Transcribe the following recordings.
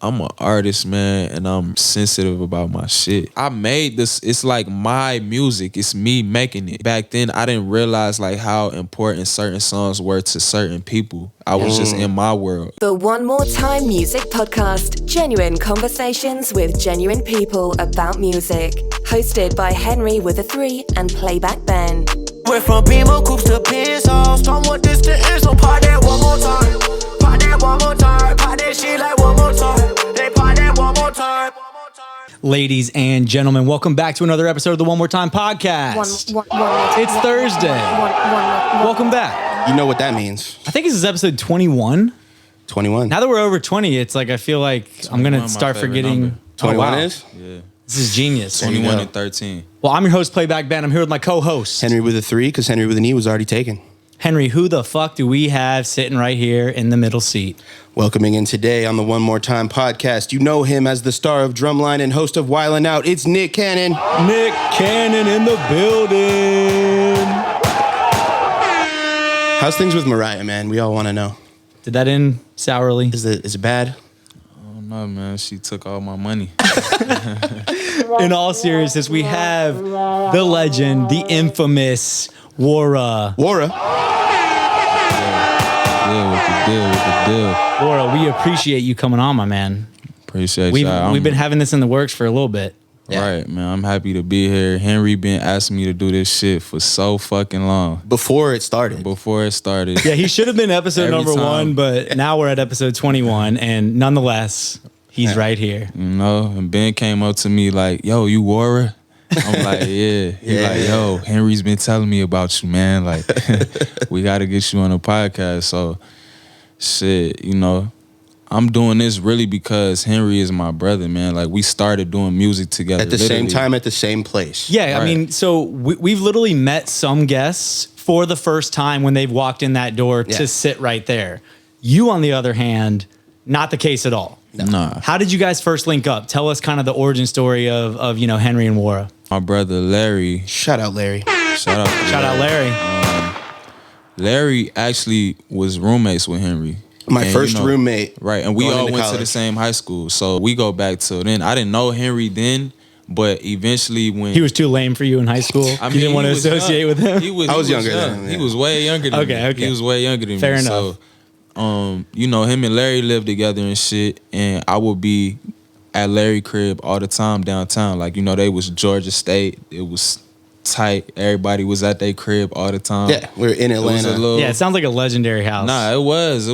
I'm an artist, man, and I'm sensitive about my shit. I made this, it's like my music. It's me making it. Back then, I didn't realize like how important certain songs were to certain people. I was just in my world. The One More Time Music Podcast. Genuine conversations with genuine people about music. Hosted by Henry with a 3 and Playback Ben. Went from Beamer Coops to Pencils. From what this to is, so part that one more time. Part that one more time. Part that shit like one more time. They part that one more time. Ladies and gentlemen, welcome back to another episode of the One More Time Podcast. It's Thursday. Welcome back. You know what that means. I think this is episode 21. 21. Now that we're over 20, it's like I feel like I'm going to start forgetting. Number. 21 wow. is? Yeah. This is genius. 21 and 13. Well, I'm your host, Playback Ben. I'm here with my co-host. Henry with a 3, because Henry with an E was already taken. Henry, who the fuck do we have sitting right here in the middle seat? Welcoming in today on the One More Time Podcast. You know him as the star of Drumline and host of Wildin' Out. It's Nick Cannon. Nick Cannon in the building. How's things with Mariah, man? We all want to know. Did that end sourly? Is it bad? I don't know, man. She took all my money. In all seriousness, we have the legend, the infamous Wara. Wara. With the deal. Wara, we appreciate you coming on, my man. Appreciate We've y'all. been having this in the works for a little bit. Right, man. I'm happy to be here. Henry been asking me to do this shit for so fucking long. Before it started. Before it started. Yeah, he should have been episode Every number time. 1, but now we're at episode 21, and nonetheless, he's right here. You know, and Ben came up to me like, yo, you Wara? I'm like, yeah. He like, yo, Henry's been telling me about you, man. Like, we got to get you on a podcast. So, shit, you know, I'm doing this really because Henry is my brother, man. Like, we started doing music together. At the same time, at the same place. Yeah, I Right. mean, so we've literally met some guests for the first time when they've walked in that door to sit right there. You, on the other hand, not the case at all. Nah. How did you guys first link up? Tell us kind of the origin story of you know, Henry and Wara. My brother Larry. Larry. Shout out Larry. Shout out Larry. Larry actually was roommates with Henry. My And, first you know, roommate. Right, and we going all into went to the college. same high school. So we go back to then. I didn't know Henry then, but eventually when He was too lame for you in high school. I You didn't want to he was associate young. with him. I was younger than him, yeah. He was way younger than me. Okay. He was way younger than Fair me. enough. So, you know, him and Larry lived together and shit, and I would be at Larry crib all the time downtown. Like, you know, they was Georgia State. It was tight. Everybody was at their crib all the time. Yeah, we're in It was Atlanta. a little, Yeah, it sounds like a legendary house. Nah, it was.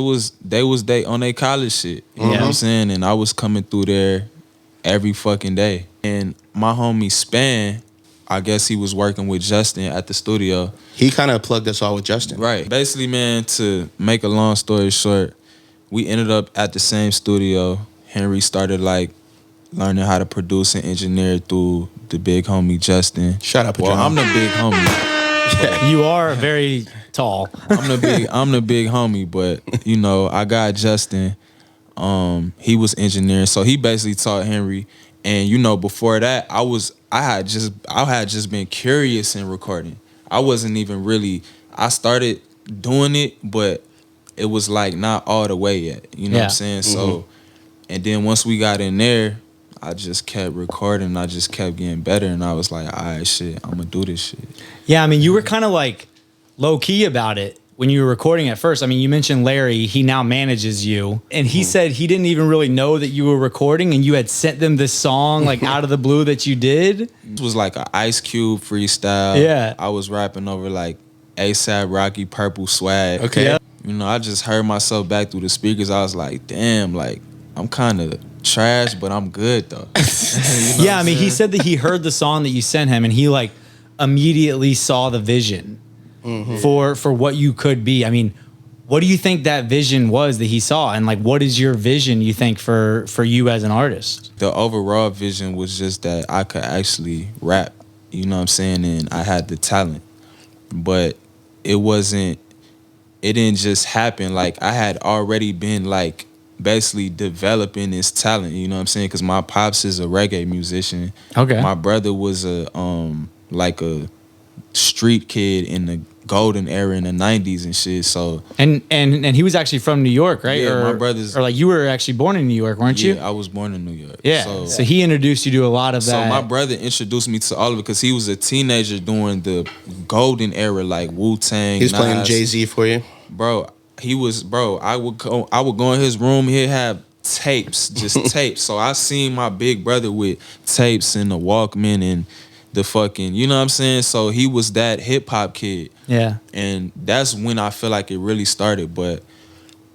They on their college shit. You know what I'm saying? And I was coming through there every fucking day. And my homie Span, I guess he was working with Justin at the studio. He kind of plugged us all with Justin. Right. Basically, man, to make a long story short, we ended up at the same studio. Henry started like learning how to produce and engineer through the big homie Justin. Shout out, Well, Padron. I'm the big homie. You are very tall. I'm the big homie, but you know, I got Justin. He was engineering, so he basically taught Henry. And you know, before that, I had just been curious in recording. I wasn't even really. I started doing it, but it was like not all the way yet. You know what I'm saying? So, and then once we got in there, I just kept recording. I just kept getting better, and I was like, all right, shit, I'm gonna do this shit. Yeah, I mean, you were kind of like low key about it when you were recording at first. I mean, you mentioned Larry, he now manages you, and he said he didn't even really know that you were recording and you had sent them this song like out of the blue that you did. It was like an Ice Cube freestyle. Yeah. I was rapping over like ASAP Rocky Purple Swag. Okay. Yeah. You know, I just heard myself back through the speakers. I was like, damn, like, I'm kind of trash, but I'm good though. You know Yeah, what I mean, I'm he saying? said that he heard the song that you sent him and he like immediately saw the vision for what you could be. I mean, what do you think that vision was that he saw? And like, what is your vision, you think, for you as an artist? The overall vision was just that I could actually rap, you know what I'm saying? And I had the talent, but it didn't just happen. Like, I had already been like basically developing this talent, you know what I'm saying? Because my pops is a reggae musician. Okay. My brother was like a street kid in the golden era in the 90s and shit. So And he was actually from New York, right? Yeah, or, my brother's- or like you were actually born in New York, weren't you? yeah, I was born in New York. Yeah. So he introduced you to a lot of So that. my brother introduced me to all of it because he was a teenager during the golden era, like Wu-Tang. He was playing Nas. Jay-Z for you. Bro, I would go in his room, he'd have tapes, just tapes. So I seen my big brother with tapes and the Walkman and the fucking, you know what I'm saying? So he was that hip hop kid. yeah. And that's when I feel like it really started. But,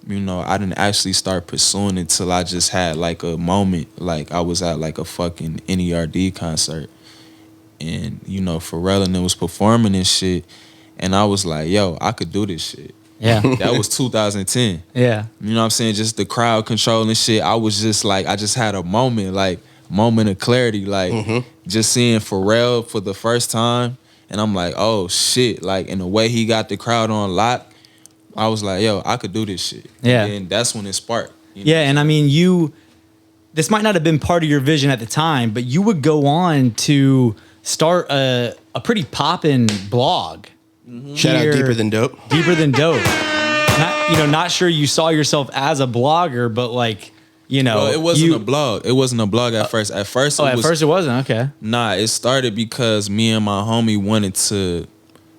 you know, I didn't actually start pursuing it till I just had like a moment. Like I was at like a fucking NERD concert. And, you know, Pharrell and them was performing and shit. And I was like, yo, I could do this shit. Yeah. That was 2010. Yeah. You know what I'm saying? Just the crowd control and shit. I was just like, I just had a moment, like, moment of clarity. Like, just seeing Pharrell for the first time. And I'm like, oh, shit. Like, and the way he got the crowd on lock, I was like, yo, I could do this shit. Yeah. And that's when it sparked. You know? Yeah, and I mean, this might not have been part of your vision at the time, but you would go on to start a pretty poppin' blog. Shout out Here- Deeper Than Dope. Deeper Than Dope. Not sure you saw yourself as a blogger, but like, you know. Well, it wasn't a blog. It wasn't a blog at first. At first, At first it wasn't, okay. Nah, it started because me and my homie wanted to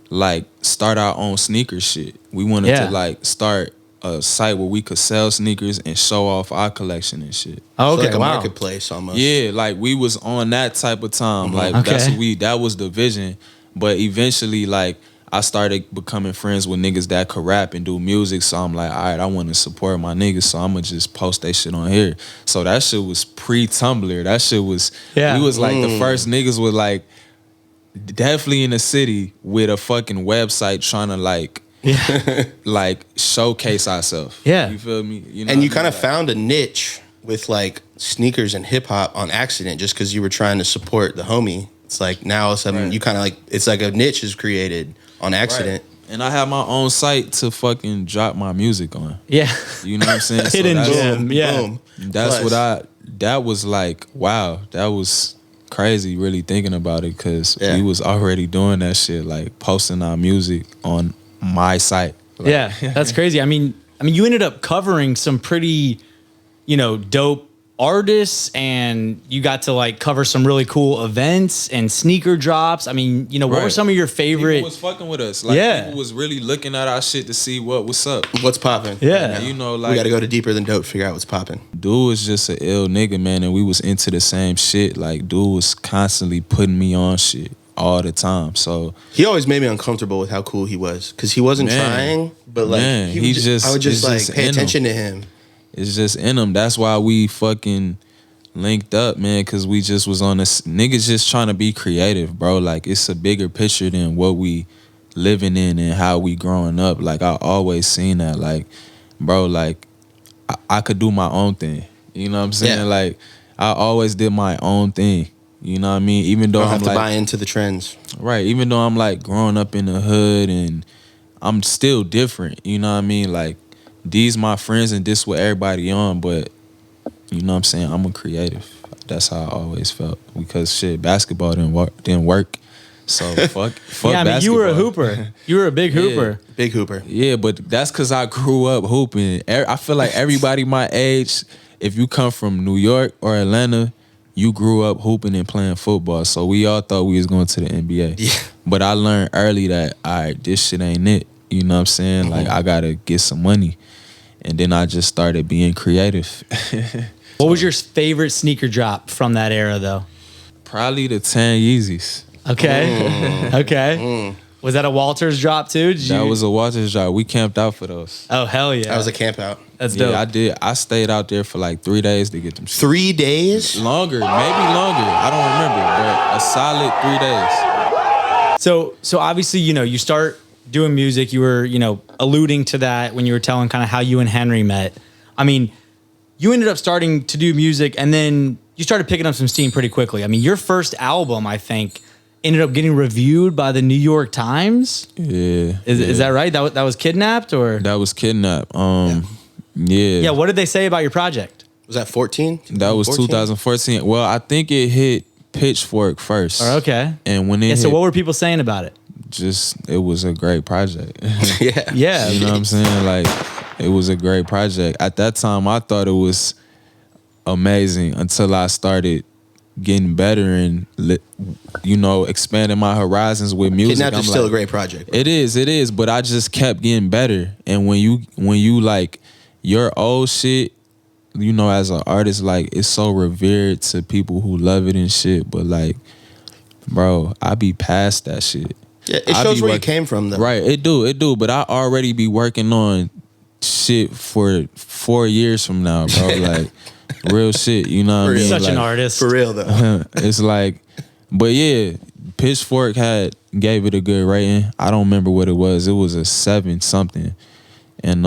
like start our own sneaker shit. We wanted Yeah. to like start a site where we could sell sneakers and show off our collection and shit. Oh, So okay, like a wow. marketplace almost. Yeah, like we was on that type of time. Like that's Okay. that was the vision. But eventually, like I started becoming friends with niggas that could rap and do music. So I'm like, all right, I want to support my niggas. So I'm gonna just post that shit on here. So that shit was pre-Tumblr. That shit was, Yeah. we was like the first niggas with like, definitely in the city with a fucking website trying to like, like showcase ourselves. Yeah. You feel me? You know And what you I kind of mean? found a niche with like sneakers and hip hop on accident just because you were trying to support the homie. It's like now all of a sudden Right. you kind of like, it's like a niche is created on accident. Right. And I have my own site to fucking drop my music on. Yeah. You know what I'm saying? So Hidden that's- gem. Yeah. Boom. That's Plus. that was like, wow, that was crazy really thinking about it because Yeah. we was already doing that shit, like posting our music on my site. Like, Yeah, that's crazy. I mean, you ended up covering some pretty, dope artists, and you got to like cover some really cool events and sneaker drops. I mean, what were Right. some of your favorite? People was fucking with us. Like Yeah. people was really looking at our shit to see what's up. What's popping? Yeah. You know, We like got to go to Deeper Than Dope to figure out what's popping. dude was just an ill nigga, man, and we was into the same shit. Like dude was constantly putting me on shit all the time. So He always made me uncomfortable with how cool he was because he wasn't Man. trying, but like Man, he would he just, just- I would just it's like just pay in him. attention to him. it's just in them. That's why we fucking linked up, man, because we just was on this. Niggas just trying to be creative, bro. Like, it's a bigger picture than what we living in and how we growing up. Like, I always seen that. Like, bro, like, I could do my own thing. You know what I'm saying? Yeah. Like, I always did my own thing. You know what I mean? Even though Don't I'm have to like, buy into the trends. right, even though I'm like growing up in the hood and I'm still different, you know what I mean? Like, these my friends and this what everybody on, but you know what I'm saying? I'm a creative. That's how I always felt because shit, basketball didn't work. So fuck Yeah, I mean, you were a basketball. hooper. You were a big hooper. Big Hooper. Yeah, but that's because I grew up hooping. I feel like everybody my age, if you come from New York or Atlanta, you grew up hooping and playing football. So we all thought we was going to the NBA. Yeah. But I learned early that, all right, this shit ain't it. You know what I'm saying? Like, I got to get some money. And then I just started being creative. What was your favorite sneaker drop from that era, though? Probably the 10 Yeezys. Okay. Okay. Was that a Walters drop too? Did That you- was a Walters job. We camped out for those. Oh hell yeah! That was a camp out. That's dope. Yeah, I did. I stayed out there for like 3 days to get them shit. 3 days? Longer, maybe longer. I don't remember, but a solid 3 days. So obviously, you start doing music. You were, alluding to that when you were telling kind of how you and Henry met. I mean, you ended up starting to do music, and then you started picking up some steam pretty quickly. I mean, your first album, I think, ended up getting reviewed by the New York Times. Yeah. Is that right? That was Kidnapped, or That was Kidnapped. Yeah. yeah? What did they say about your project? Was that 14? That was 14? 2014. Well, I think it hit Pitchfork first. Okay. And when it Yeah. hit, So what were people saying about it? it was a great project. Yeah. Yeah. You know what I'm saying? Like, it was a great project. At that time, I thought it was amazing until I started getting better and, expanding my horizons with music. Kidnapped is I'm still like, a great project. Bro. It is, but I just kept getting better. And when you like your old shit, as an artist, like, it's so revered to people who love it and shit. But like, bro, I be past that shit. Yeah, it I shows be where you came from, though. Right, it do. But I already be working on shit for 4 years from now, bro. Like, real shit. You know what I mean? Such an Like, artist. For real, though. it's like, but yeah, Pitchfork gave it a good rating. I don't remember what it was. It was a 7 something. And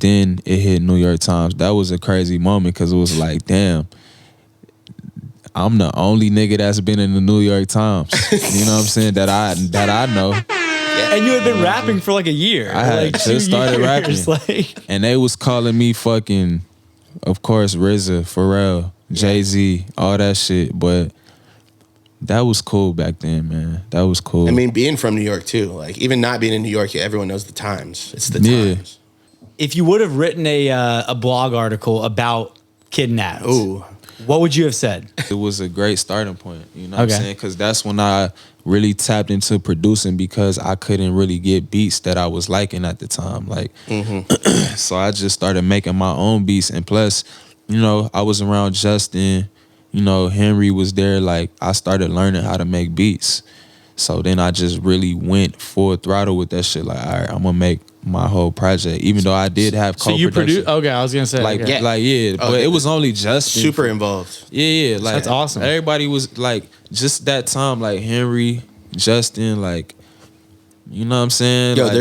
then it hit New York Times. That was a crazy moment because it was like, damn, I'm the only nigga that's been in the New York Times. You know what I'm saying? That I know. And you had been rapping for like a year. I had like just started rapping. Like, And they was calling me fucking, of course, RZA, Pharrell, Jay-Z, all that shit. But that was cool back then, man. That was cool. I mean, being from New York, too. Like, even not being in New York, everyone knows the Times. It's the Yeah. Times. if you would have written a blog article about Kidnapped, Ooh. what would you have said? It was a great starting point, you know what Okay. I'm saying? Because that's when I really tapped into producing because I couldn't really get beats that I was liking at the time. Like, so I just started making my own beats. And plus, I was around Justin, Henry was there. Like, I started learning how to make beats. So then I just really went full throttle with that shit. Like, all right, I'm gonna make my whole project, even though I did have So co-production. you produce? Okay, I was gonna say Like, okay. but Okay. it was only Justin. Super involved. Yeah, like That's awesome. Everybody was like, just that time, like Henry, Justin, like, you know what I'm saying? Yo, like,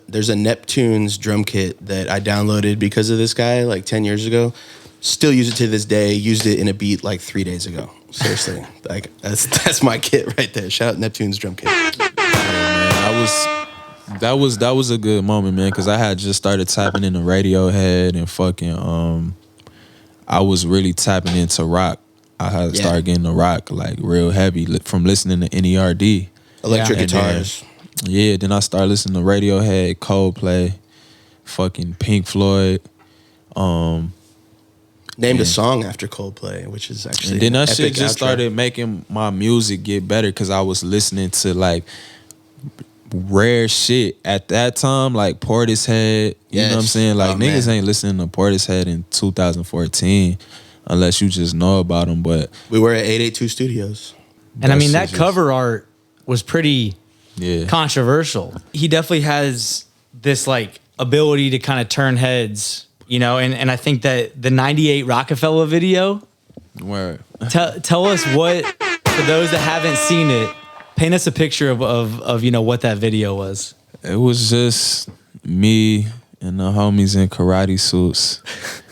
there's a Neptune's drum kit that I downloaded because of this guy like 10 years ago. Still use it to this day. Used it in a beat like 3 days ago. Seriously, like that's my kit right there. Shout out Neptune's drum kit. that was a good moment, man, because I had just started tapping into Radiohead and fucking I was really tapping into rock. I had started getting to rock like real heavy from listening to NERD. Electric And guitars. then I started listening to Radiohead, Coldplay, fucking Pink Floyd. Named a song after Coldplay, which is actually And then that an shit epic just outro. started making my music get better because I was listening to like rare shit at that time, like Portishead. You know what I'm Yes. saying? Like Oh, niggas man. ain't listening to Portishead in 2014 unless you just know about them. But We were at 882 Studios. And I mean, shit that just- cover art was pretty yeah, controversial. He definitely has this like ability to kind of turn heads, and I think that the 98 Rockefeller video, word. tell us what, for those that haven't seen it, paint us a picture of what that video was. It was just me and the homies in karate suits.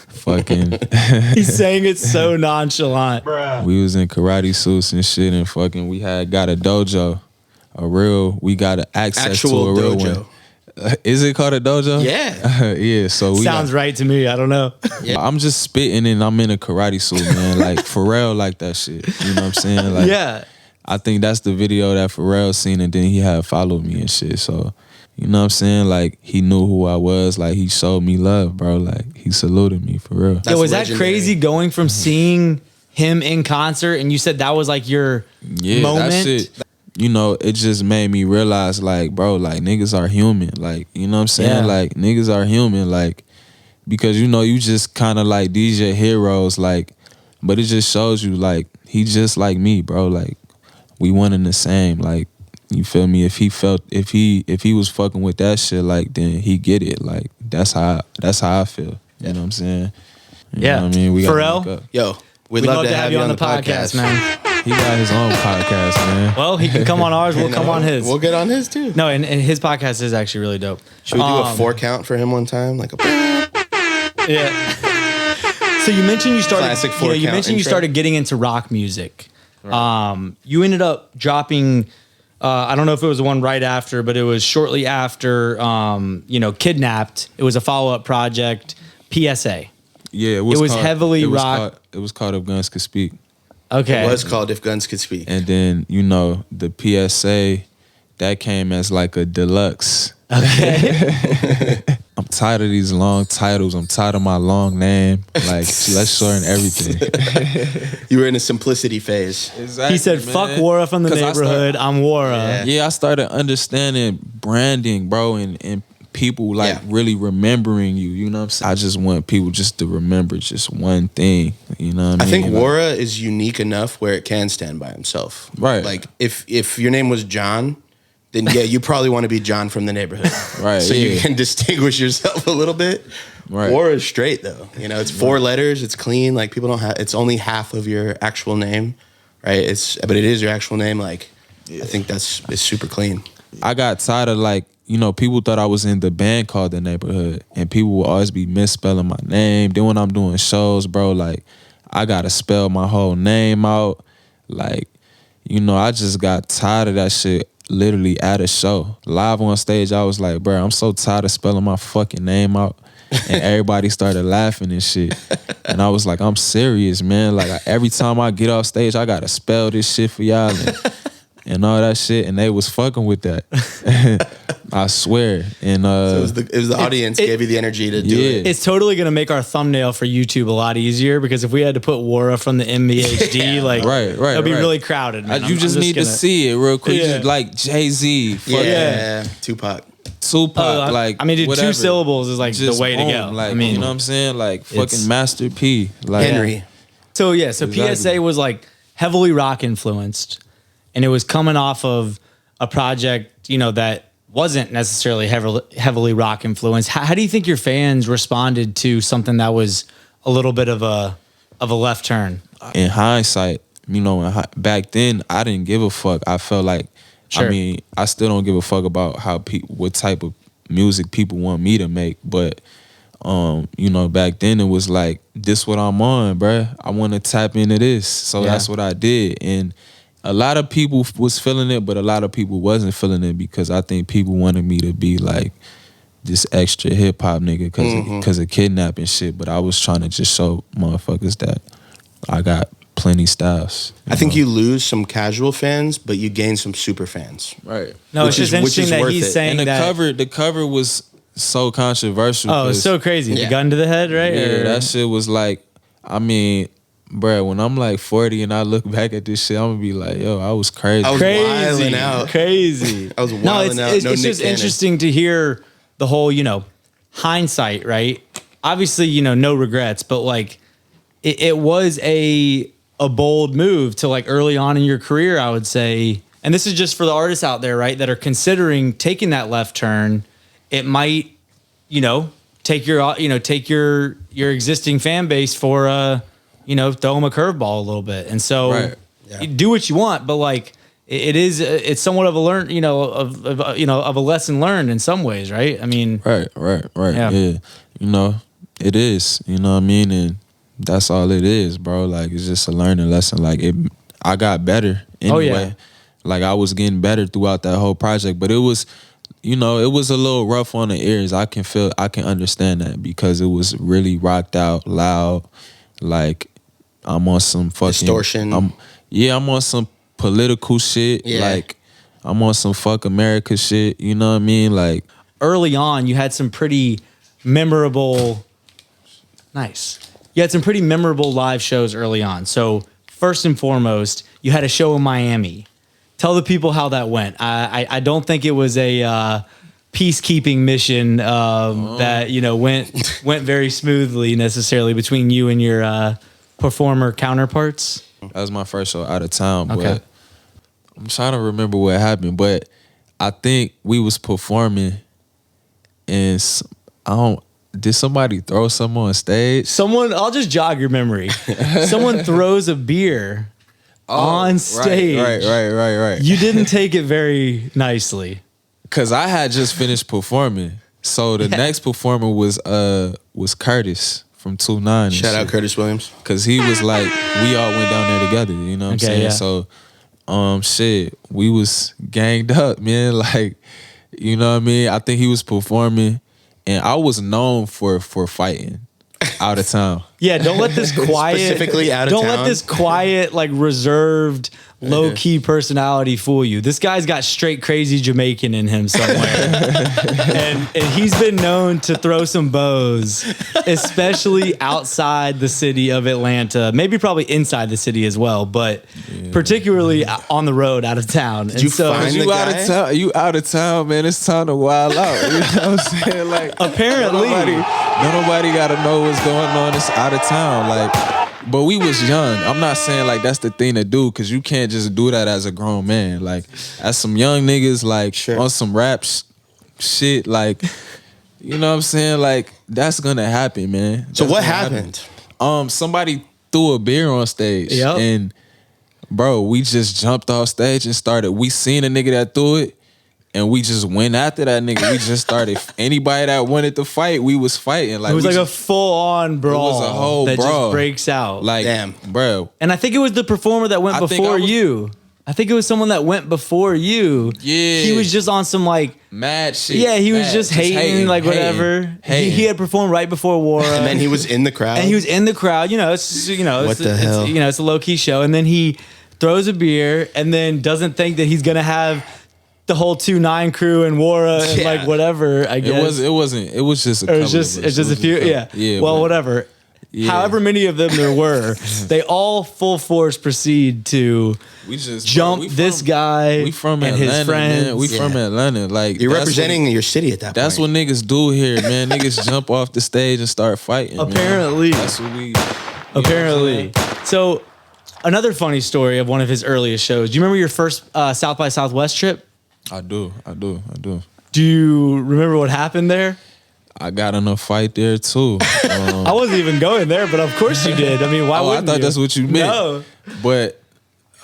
Fucking, He's saying it so nonchalant. we was in karate suits and shit, and fucking, we got a dojo, we got access Actual to a real dojo. one. Is it called a dojo? Yeah. Yeah. So we Sounds right to me. I don't know. I'm just spitting and I'm in a karate suit, man. Like Pharrell, like that shit. You know what I'm saying? Like, Yeah. I think that's the video that Pharrell seen, and then he had followed me and shit. So, you know what I'm saying? Like, he knew who I was. Like, he showed me love, bro. Like, he saluted me for real. That's Yo, was that legendary. crazy going from seeing him in concert and you said that was like your moment? That shit. It just made me realize, like, bro, like, niggas are human. Like, you know what I'm saying? Yeah. Like, niggas are human. Like, because, you just kind of like, these your heroes. Like, but it just shows you, like, he just like me, bro. Like, we one and the same. Like, you feel me? If he was fucking with that shit, like, then he get it. Like, that's how I feel. You know what I'm saying? You Yeah. know what I mean? We gotta Pharrell? link up. Yo, we'd love to have you on the podcast, man. He got his own podcast, man. Well, he can come on ours. We'll come on his. We'll get on his too. No, and his podcast is actually really dope. Should we do a 4 count for him one time? Like a Yeah. So you mentioned you started. Classic You 4-count mentioned you intro. started getting into rock music. You ended up dropping. I don't know if it was the one right after, but it was shortly after. Kidnapped. It was a follow-up project. PSA. Yeah, it was called- heavily it was rock- called- It was called If Guns Could Speak. Okay. It was called If Guns Could Speak. And then, the PSA that came as like a deluxe. Okay. I'm tired of these long titles. I'm tired of my long name. Like, let's shorten everything. You were in a simplicity phase. Exactly, He said, "Fuck Wara from the 'Cause neighborhood. I'm Wara." Yeah, I started understanding branding, bro, and people like really remembering you. You know what I'm saying? I just want people just to remember just one thing. You know what I I mean? think Like, Wara is unique enough where it can stand by himself. Right. Like if your name was John, then yeah, you probably want to be John from the neighborhood. Right, So you yeah. can distinguish yourself a little bit. Right. Wara is straight though. You know, it's 4 letters, it's clean. Like people don't have it's only half of your actual name. Right? But it is your actual name. Like I think it's super clean. I got tired of like, you know, people thought I was in the band called The Neighborhood, and people will always be misspelling my name. Then when I'm doing shows, bro, like I gotta spell my whole name out. Like, you know, I just got tired of that shit. Literally at a show, live on stage, I was like, bro, I'm so tired of spelling my fucking name out. And everybody started laughing and shit. And I was like, I'm serious, man. Like every time I get off stage, I gotta spell this shit for y'all and all that shit. And they was fucking with that. I swear. And So it was the audience gave you the energy to do Yeah. it. It's totally gonna make our thumbnail for YouTube a lot easier because if we had to put Wara from the MBHD, like Right, it'd be right. really crowded. Man. you just need to see it real quick. Yeah. Just like Jay-Z, fucking Yeah. Tupac. Tupac, like I mean, dude, whatever. 2 syllables is like Just the way to boom, go. Like, I mean, you know what I'm saying? Like it's- fucking Master P. Like Henry. So Exactly. PSA was like heavily rock influenced, and it was coming off of a project, you know, that wasn't necessarily heavily rock influenced. How do you think your fans responded to something that was a little bit of a left turn? in hindsight, you know, back then I didn't give a fuck. I felt like, Sure. I mean, I still don't give a fuck about how what type of music people want me to make, but you know, back then it was like, this what I'm on, bruh. I want to tap into this, so Yeah. that's what I did, and a lot of people was feeling it, but a lot of people wasn't feeling it because I think people wanted me to be like this extra hip hop nigga because of kidnapping shit. But I was trying to just show motherfuckers that I got plenty styles. I think you lose some casual fans, but you gain some super fans. right. No, Which it's just is- which interesting is that worth he's it. saying And that. the cover was so controversial. Oh, it's 'cause, so crazy. The Yeah. gun to the head, right? yeah, Or- that shit was like, I mean, bruh, when I'm like 40 and I look back at this shit, I'm gonna be like, yo, I was crazy. I was crazy, wilding out. crazy. I was No, wilding out. it's No Nick just Cannon. interesting to hear the whole, you know, hindsight, right? Obviously, you know, no regrets, but like it was a bold move to like early on in your career, I would say. And this is just for the artists out there, right, that are considering taking that left turn. It might, you know, take your existing fan base for you know, throw them a curveball a little bit. And so Right. Yeah. you do what you want, but like it's somewhat of a learn, you know, of a lesson learned in some ways, right? I mean, Right. Yeah. Yeah. You know, it is. You know what I mean? And that's all it is, bro. Like, it's just a learning lesson. Like, I got better anyway. Oh, yeah. Like, I was getting better throughout that whole project. But it was, you know, it was a little rough on the ears. I can understand that because it was really rocked out, loud. Like, I'm on some fucking Distortion. I'm on some political shit. Yeah. Like, I'm on some fuck America shit. You know what I mean? Like, early on, you had some pretty memorable. Nice. You had some pretty memorable live shows early on. So first and foremost, you had a show in Miami. Tell the people how that went. I don't think it was a peacekeeping mission that, you know, went very smoothly necessarily between you and your performer counterparts. that was my first show out of town, Okay. but I'm trying to remember what happened. But I think we was performing, and did somebody throw something on stage? I'll just jog your memory. Someone throws a beer on stage. Right. You didn't take it very nicely. Cause I had just finished performing, so the next performer was Curtis from 2-9. Shout out Curtis Williams. Cause he was like, we all went down there together. You know what I'm Okay, saying? yeah. So, shit, we was ganged up, man. Like, you know what I mean? I think he was performing, and I was known for fighting out of town. Yeah, don't let this quiet Specifically out of Don't let town? this quiet, like reserved, low key personality fool you. This guy's got straight crazy Jamaican in him somewhere, and he's been known to throw some bows, especially outside the city of Atlanta. Maybe probably inside the city as well, but particularly on the road, out of town. Did you find the You out guy? of town? You out of town, man? It's time to wild out. You know what I'm saying? Like, Apparently. nobody got to know what's going on. It's out of town, like. But we was young. I'm not saying like that's the thing to do, because you can't just do that as a grown man. Like, as some young niggas, like on some rap shit, like, you know what I'm saying? Like, that's gonna happen, man. So That's what gonna happened? happen. Somebody threw a beer on stage, Yep. and bro, we just jumped off stage and started. We seen a nigga that threw it, and we just went after that nigga. We just started. Anybody that wanted to fight, we was fighting. Like, It was we like a just, full-on brawl a whole that brawl. just breaks out. like, Damn. bro. And I think it was the performer that went I think before I was- you. I think it was someone that went before you. Yeah. He was just on some like, Mad shit. yeah, he was Mad. just hating, like whatever. Hating. He had performed right before Wara. And then he was in the crowd. And he was in the crowd. You know, it's What the hell? It's a low key show. And then he throws a beer and then doesn't think that he's gonna have the whole 2-9 crew and Wara and Yeah. like whatever. I guess It wasn't. It was just a It couple was just of us. it's just It a was few. couple. Yeah. Yeah. Well, but- whatever. Yeah. However many of them there were, they all full force proceed to We just jump bro, we this from- guy We from and Atlanta, his friends. man. We from Yeah. Atlanta. Like, You're that's representing your city at that That's point. what niggas do here, man. Niggas jump off the stage and start fighting. man. Apparently. That's what we. you know what I'm Apparently. saying? So, another funny story of one of his earliest shows. Do you remember your first South by Southwest trip? I do. Do you remember what happened there? I got in a fight there too. I wasn't even going there, but of course you did. I mean, why Oh, I wouldn't thought you? that's what you meant. No, But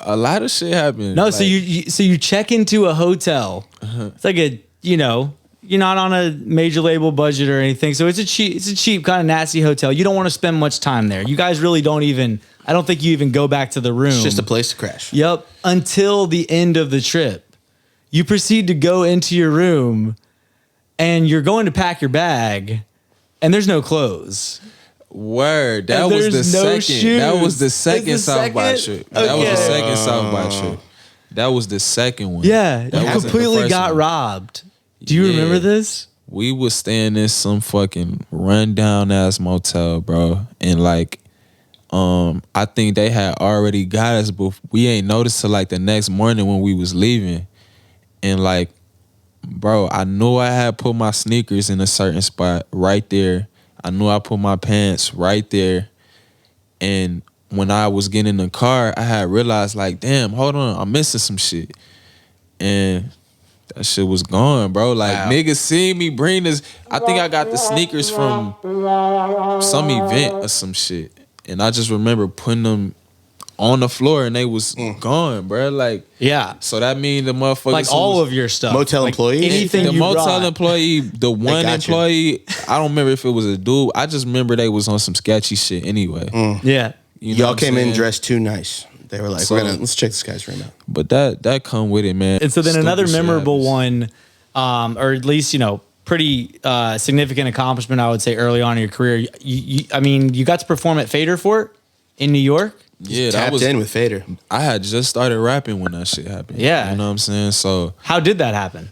a lot of shit happened. no. Like, So you check into a hotel. It's like a you're not on a major label budget or anything, so it's a cheap kind of nasty hotel. You don't want to spend much time there. You guys really don't even. I don't think you even go back to the room. It's just a place to crash. Yep. Until the end of the trip, you proceed to go into your room, and you're going to pack your bag, and there's no clothes. Word. That And was the there's no second. shoes. That was the It's second the South by second? trip. That was the Okay. second South by trip. That was the second one. Yeah, That you wasn't the completely first got one. robbed. Do you Yeah. remember this? We was staying in some fucking rundown ass motel, bro. And like, I think they had already got us, but we ain't noticed till like the next morning when we was leaving. And like, bro, I knew I had put my sneakers in a certain spot right there. I knew I put my pants right there. And when I was getting in the car, I had realized like, damn, hold on, I'm missing some shit. And that shit was gone, bro. Like, Wow. niggas seen me bring this. I think I got the sneakers from some event or some shit. And I just remember putting them on the floor and they was gone, bro. Like, Yeah. so that mean the motherfuckers Like who all was- of your stuff. Motel Like employees? Anything the you motel brought. employee, the one got you. employee, I don't remember if it was a dude. I just remember they was on some sketchy shit anyway. Yeah. You know Y'all what I'm came in saying? dressed too nice. They were like, So- let's check this guy's room out. But that come with it, man. And so then Stupid another shit memorable happens. one, or at least, pretty significant accomplishment, I would say, early on in your career. You got to perform at Fader Fort in New York. Yeah, that Tapped was. in with Fader. I had just started rapping when that shit happened. Yeah. You know what I'm saying? So, How did that happen?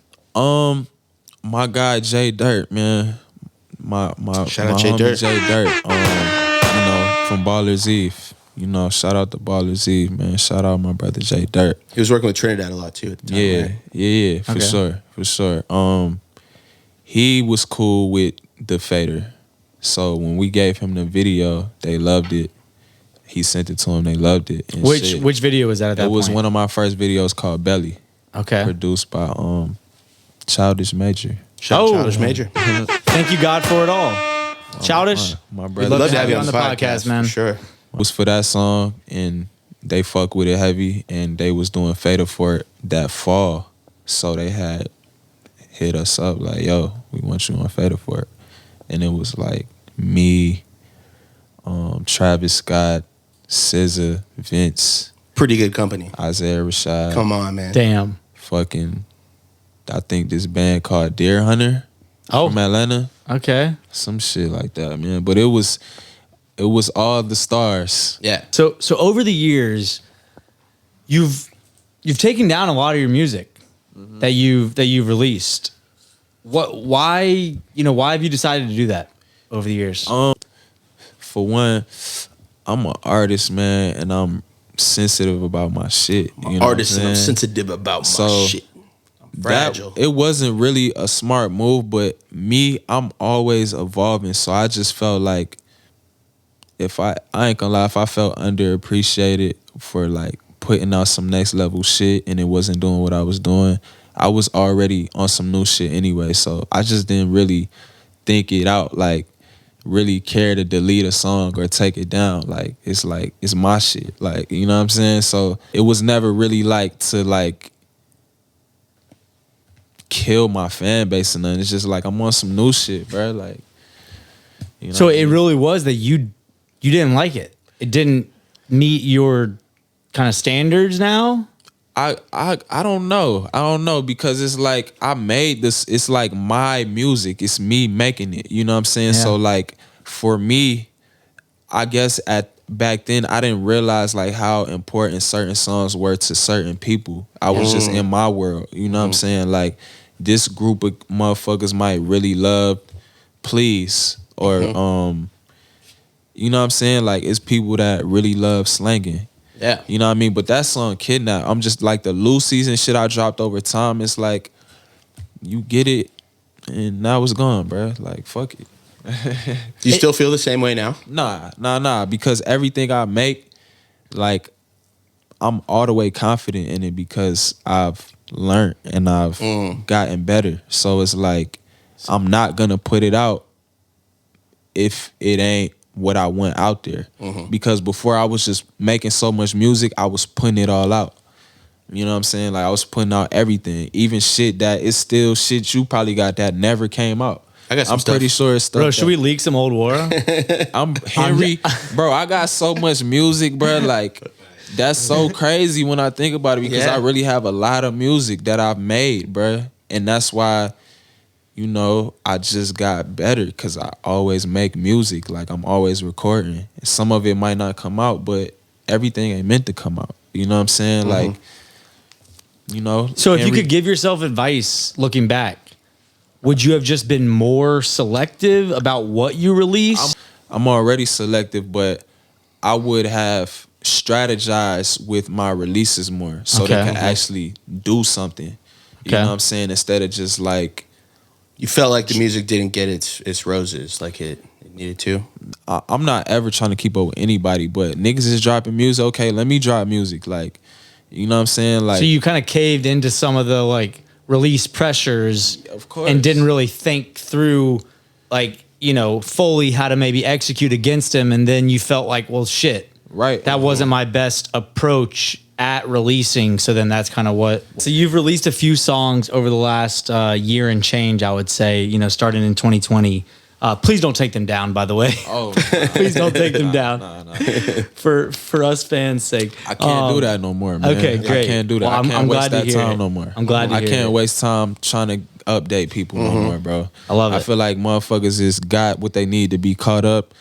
my guy Jay Dirt, man. My Shout out my Jay homie Dirt. Jay Dirt. From Ballers Eve. Shout out to Ballers Eve, man. Shout out my brother Jay Dirt. He was working with Trinidad a lot too at the time. Yeah, right? yeah, for Okay. sure. He was cool with the Fader. So when we gave him the video, they loved it. He sent it to him, they loved it. And shit. Which video was that at that It was point? one of my first videos called Belly, Okay. produced by Childish Major. Shout out Oh. Childish Major. Thank you, God, for it all. Childish. My We'd brother Love to have you on the podcast, podcast, man. For sure. was for that song, and they fuck with it heavy, and they was doing Fader for it that fall. So they had hit us up like, yo, we want you on Fader for it. And it was like me, Travis Scott, SZA, Vince, Pretty good company. Isaiah Rashad, Come on, man. Damn. fucking, I think this band called Deer Hunter Oh, from Atlanta. okay. Some shit like that, man. But it was all the stars. Yeah. So over the years, you've you've taken down a lot of your music that you've released. Why have you decided to do that over the years? For one, I'm an artist, man, and I'm sensitive about my shit. You know Artist, what and I'm saying? sensitive about my So, shit. Fragile. It wasn't really a smart move, but me, I'm always evolving. So I just felt like if I ain't gonna lie, if I felt underappreciated for like putting out some next level shit and it wasn't doing what I was doing, I was already on some new shit anyway. So I just didn't really think it out, like really care to delete a song or take it down. Like it's my shit. Like, you know what I'm saying? So it was never really like to like kill my fan base or nothing. It's just like I'm on some new shit, bro. Like, you know So what I it mean? really was that you didn't like it. It didn't meet your kind of standards now. I don't know. I don't know because it's like I made this. It's like my music. It's me making it. You know what I'm saying? Yeah. So like for me, I guess back then I didn't realize like how important certain songs were to certain people. I was just in my world. You know what I'm saying? Like this group of motherfuckers might really love Please or you know what I'm saying? Like it's people that really love slanging. Yeah. You know what I mean? But that song Kidnap, I'm just like the Lucy's and shit I dropped over time. It's like you get it and now it's gone, bro. Like fuck it. Do you still feel the same way now? Nah. Because everything I make, like I'm all the way confident in it because I've learned and I've gotten better. So it's like I'm not gonna put it out if it ain't what I want out there. Because before I was just making so much music, I was putting it all out. You know what I'm saying? Like I was putting out everything, even shit that is still shit you probably got that never came out. I got some I'm stuff. pretty sure it's stuff. Bro, should we leak some old Wara? I'm Henry, bro. I got so much music, bro. Like that's so crazy when I think about it because Yeah. I really have a lot of music that I've made, bro, and that's why, you know, I just got better because I always make music. Like I'm always recording. Some of it might not come out, but everything ain't meant to come out. You know what I'm saying? Like, you know. So if you Henry- could give yourself advice looking back, would you have just been more selective about what you release? I'm already selective, but I would have strategized with my releases more so they Okay. can actually do something. You Okay. know what I'm saying? Instead of just like, You felt like the music didn't get its roses like it needed to? I'm not ever trying to keep up with anybody, but niggas is dropping music. Okay, let me drop music. Like, you know what I'm saying? Like, So you kind of caved into some of the like release pressures, Of course. and didn't really think through, like, you know, fully how to maybe execute against him, and then you felt like, well, shit, Right. that wasn't my best approach at releasing. So then that's kind of what. So you've released a few songs over the last year and change, I would say. You know, starting in 2020. Please don't take them down, by the way. oh, Please don't take them down. nah. For us fans' sake. I can't do that no more, man. okay, great. I can't do that. Well, I can't I'm waste glad to that hear time it. no more. I'm glad to I hear can't it. waste time trying to update people no more, bro. I love I it. feel like motherfuckers is got what they need to be caught up,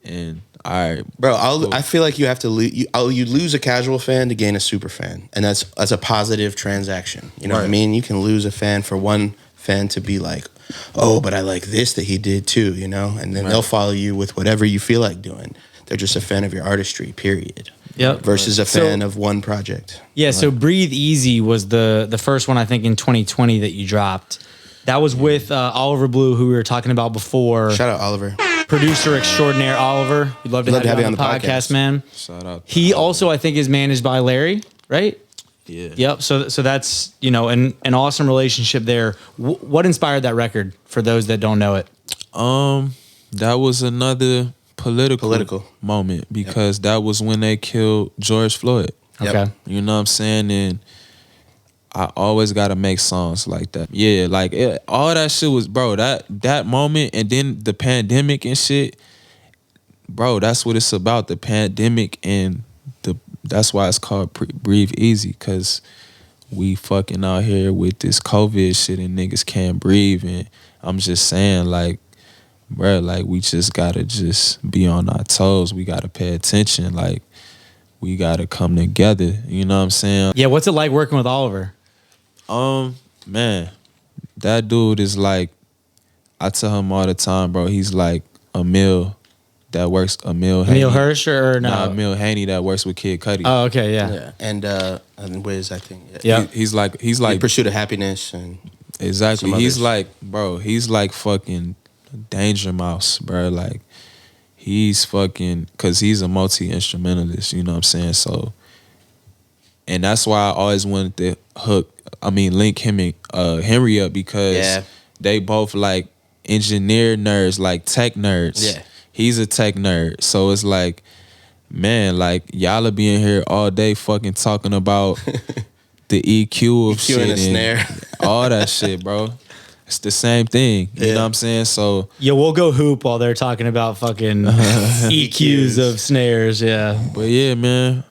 and all right, Bro, I feel like you have to lose. You lose a casual fan to gain a super fan, and that's a positive transaction. You know what I Right. mean? You can lose a fan for one fan to be like, oh, but I like this that he did too, you know, and then they'll follow you with whatever you feel like doing. They're just a fan of your artistry, period. Yep. Versus a So- fan of one project. Yeah, so Breathe Easy was the first one, I think, in 2020 that you dropped. That was with Oliver Blue, who we were talking about before. Shout out Oliver. Producer extraordinaire Oliver. We'd love to have you on the podcast, man. shout out. He also, I think, is managed by Larry, right? Yeah. Yep. So that's, you know, an awesome relationship there. What inspired that record for those that don't know it? That was another Political. moment because that was when they killed George Floyd. Yep. Okay. You know what I'm saying? And I always got to make songs like that. Yeah, like all that shit was, bro, that moment and then the pandemic and shit, bro, that's what it's about, the pandemic, and that's why it's called Breathe Easy, because we fucking out here with this COVID shit and niggas can't breathe. And I'm just saying, like, bro, like we just got to just be on our toes. We got to pay attention. Like, we gotta come together. You know what I'm saying? Yeah, what's it like working with Oliver? Man, that dude is like, I tell him all the time, bro. He's like Emil that works. Emil Hirsch or no? Nah, Emil Haney that works with Kid Cudi. Oh, okay, yeah. Yeah, and Wiz, I think. Yeah. He's like Pursuit of Happiness and exactly. some He's others. like, bro. He's like fucking Danger Mouse, bro. Like he's fucking, cause he's a multi-instrumentalist. You know what I'm saying? So, and that's why I always wanted to link him and Henry up, because they both like engineer nerds, like tech nerds. Yeah. He's a tech nerd. So it's like, man, like y'all be in here all day fucking talking about the EQ of EQ shit and a snare. all that shit, bro. It's the same thing. You Yeah. know what I'm saying? So Yeah, we'll go hoop while they're talking about fucking EQs of snares. Yeah. but yeah, man,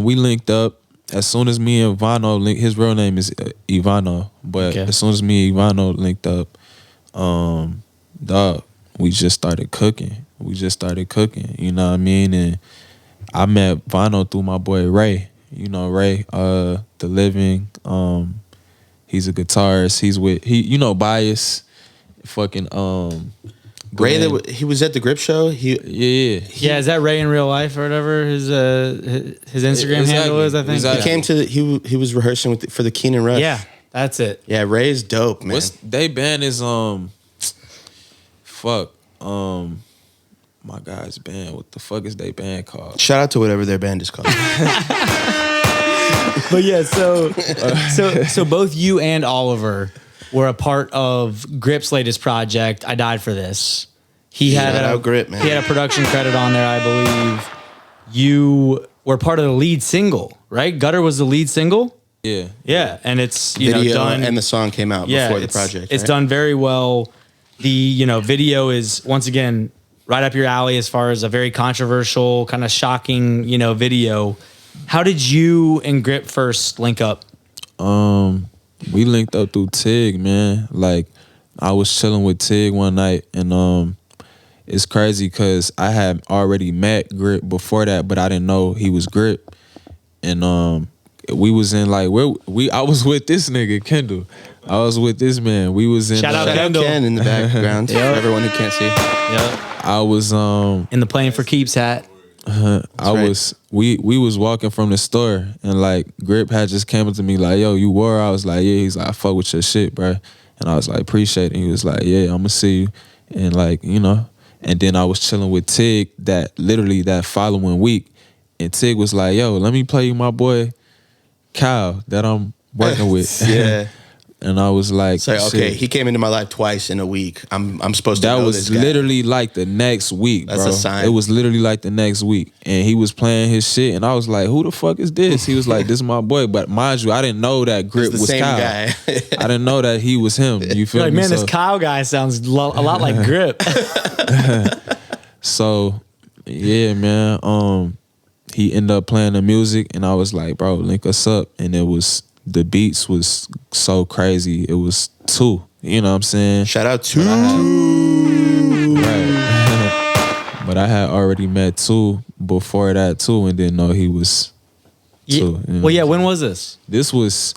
we linked up. As soon as me and Ivano his real name is Ivano, but Okay. as soon as me and Ivano linked up, dog, we just started cooking. You know what I mean? And I met Vano through my boy Ray. You know Ray, The Living. He's a guitarist. He's with Bias. Fucking Ray, Glenn. he was at the Grip Show. Yeah. Yeah, is that Ray in real life or whatever his Instagram Exactly. handle is, I think? Exactly. He came to he was rehearsing for the Keenan Rush. Yeah, that's it. Yeah, Ray's dope, man. What's they band is my guy's band. What the fuck is they band called? Shout out to whatever their band is called. But yeah, so both you and Oliver were a part of Grip's latest project, I Died for This. He had Shout out Grip, man. He had a production credit on there, I believe. You were part of the lead single, right? Gutter was the lead single? Yeah. Yeah, and it's Video done, and the song came out before the project. It's right? done very well. The video is once again right up your alley as far as a very controversial, kind of shocking video. How did you and Grip first link up? We linked up through Tig, man. Like I was chilling with Tig one night, and it's crazy because I had already met Grip before that, but I didn't know he was Grip. And we was in like I was with this nigga Kendall. I was with this man. We was in Shout out Shout out Kendall. Ken in the background for everyone who can't see. Yeah, I was in the Playing for Keeps hat. we was walking from the store, and like Grip had just came up to me like, yo, you wore? I was like, yeah. He's like, I fuck with your shit, bro. And I was like, appreciate it. And he was like, yeah, I'm gonna see you. And like, and then I was chilling with Tig that following week, and Tig was like, yo, let me play you my boy Kyle that I'm working with. Yeah. And I was like, So okay, shit. he came into my life twice in a week. I'm supposed to That know was this guy. literally like the next week, That's bro. a sign. It was literally like the next week. And he was playing his shit, and I was like, who the fuck is this? He was like, this is my boy. But mind you, I didn't know that Grip It's the was same Kyle. guy. I didn't know that he was him. You feel You're like, me? man, So- this Kyle guy sounds a lot like Grip. So, yeah, man. He ended up playing the music, and I was like, bro, link us up. And the beats was so crazy. It was 2. You know what I'm saying? Shout out to Right. But I had already met 2 before that too, and didn't know he was 2. Yeah. you know? Well, yeah. When was this? This was,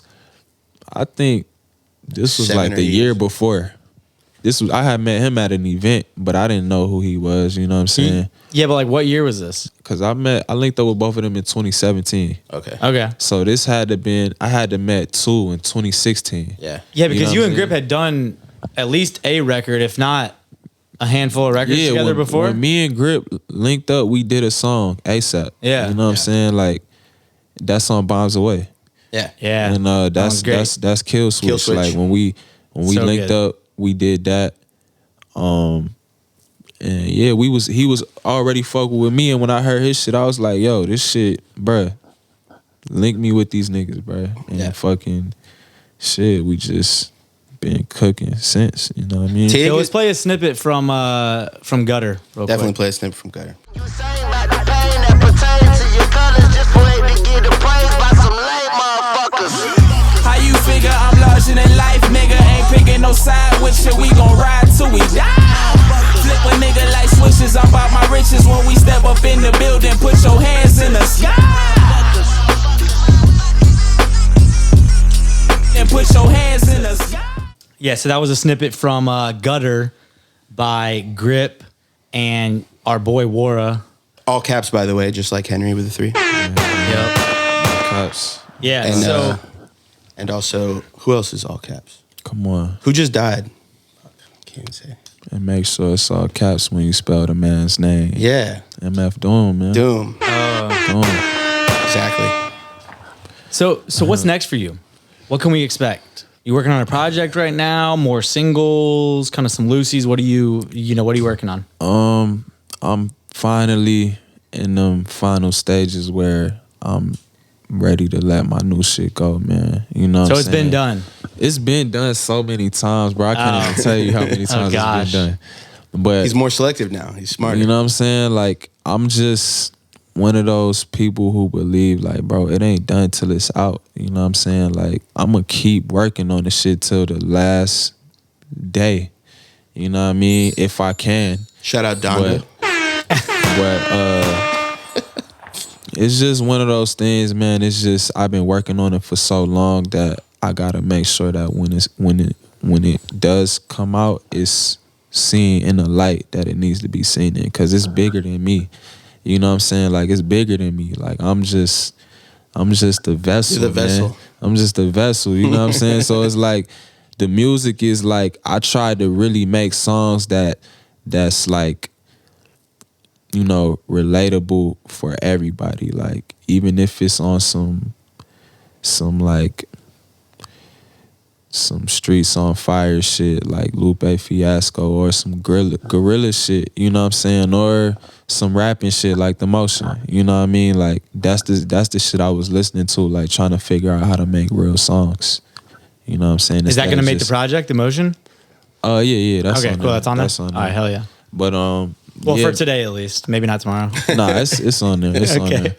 I think, this was 7 like or the 8 year years. before. I had met him at an event, but I didn't know who he was. You know what I'm saying? Yeah, but like, what year was this? Because I linked up with both of them in 2017. Okay. Okay. So this I had to met 2 in 2016. Yeah. Yeah, because know you what and I'm Grip saying? had done at least a record, if not a handful of records together before. When me and Grip linked up, we did a song ASAP. Yeah. You know what I'm saying? Like that song Bombs Away. Yeah. Yeah. And Sounds great. that's Kill Switch. Kill Switch. Like when we So linked good. up, we did that. And yeah, he was already fucking with me, and when I heard his shit, I was like, yo, this shit, bruh, link me with these niggas, bruh. And Yeah. fucking shit, we just been cooking since, you know what I mean? Tig- Yeah, let's play a snippet from Gutter. Real Definitely quick. play a snippet from Gutter. You saying about the pain that pertains to your colors, just wait to get appraised by some lame motherfuckers. How you figure I'm larger than life, nigga? Ain't picking no side with you, we gon' ride till we die. Flip a nigga like switches, I'm about my riches. When we step up in the building, put your hands in the sky. Yeah, so that was a snippet from Gutter by Grip and our boy Wara. All caps, by the way, just like Henry with the 3. Yep. Caps. Yeah, And, so and also, who else is all caps? Come on. Who just died? Can't even say. And make sure it's all caps when you spell the man's name. Yeah, MF Doom, man. Doom. Doom. Exactly. So what's next for you? What can we expect? You working on a project right now? More singles? Kind of some loosies? What are you working on? I'm finally in them final stages where I'm ready to let my new shit go, man. You know what So I'm it's saying? been done. It's been done so many times, bro. I can't even tell you how many times gosh. it's been done. But He's more selective now. He's smarter. you know what I'm saying? Like, I'm just one of those people who believe, like, bro, it ain't done till it's out. You know what I'm saying? Like, I'm going to keep working on the shit till the last day. You know what I mean? If I can. Shout out Donda. But it's just one of those things, man. It's just I've been working on it for so long that I gotta make sure that when it does come out, it's seen in the light that it needs to be seen in, because it's bigger than me. You know what I'm saying? Like, it's bigger than me. Like, I'm just the vessel. You're the vessel. Man. I'm just the vessel. You know what I'm saying? So it's like the music is like, I tried to really make songs that's like, you know, relatable for everybody. Like, even if it's on some Streets on Fire shit like Lupe Fiasco, or some gorilla shit, you know what I'm saying, or some rapping shit like The Motion, you know what I mean? Like, that's the shit I was listening to, like, trying to figure out how to make real songs. You know what I'm saying? Is that going to make the project, Emotion? Yeah, that's Okay, on cool. there. That's on there. That's on there. All right, hell yeah. But Well, yeah. for today at least, maybe not tomorrow. Nah, it's on there. It's on there.